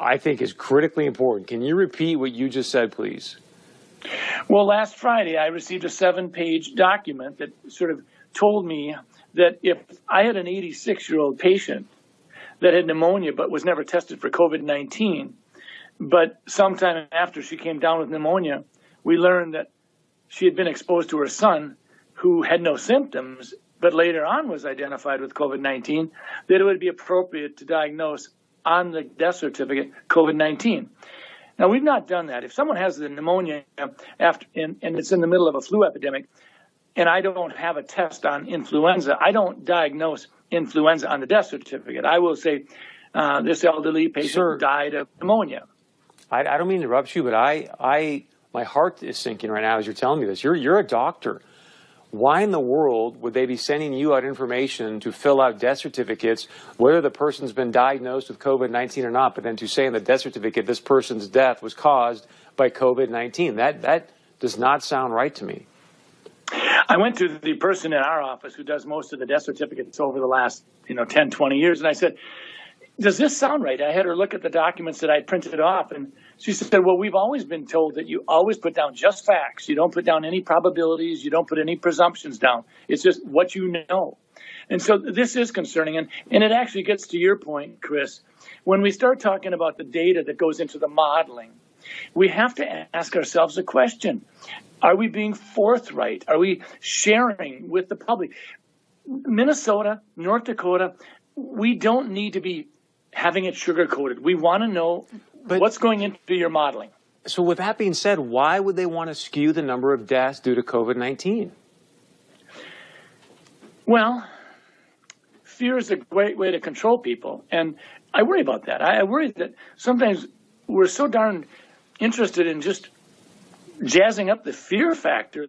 I think is critically important. Can you repeat what you just said, please? Well, last Friday, I received a 7-page document that sort of told me that if I had an 86-year-old patient that had pneumonia but was never tested for COVID-19, but sometime after she came down with pneumonia, we learned that she had been exposed to her son who had no symptoms, but later on was identified with COVID-19, that it would be appropriate to diagnose on the death certificate COVID-19. Now, we've not done that. If someone has the pneumonia after and it's in the middle of a flu epidemic, and I don't have a test on influenza, I don't diagnose influenza on the death certificate. I will say this elderly patient died of pneumonia. I don't mean to interrupt you, but my heart is sinking right now as you're telling me this. You're a doctor. Why in the world would they be sending you out information to fill out death certificates, whether the person's been diagnosed with COVID-19 or not, but then to say in the death certificate this person's death was caused by COVID-19? That does not sound right to me. I went to the person in our office who does most of the death certificates over the last 10, 20 years, and I said, does this sound right? I had her look at the documents that I printed off, and she said, well, we've always been told that you always put down just facts. You don't put down any probabilities. You don't put any presumptions down. It's just what you know. And so this is concerning, and it actually gets to your point, Chris. When we start talking about the data that goes into the modeling, we have to ask ourselves a question. Are we being forthright? Are we sharing with the public? Minnesota, North Dakota, we don't need to be having it sugar-coated. We want to know what's going into your modeling. So with that being said, why would they want to skew the number of deaths due to COVID-19? Well, fear is a great way to control people, and I worry about that. I worry that sometimes we're so darn interested in just jazzing up the fear factor.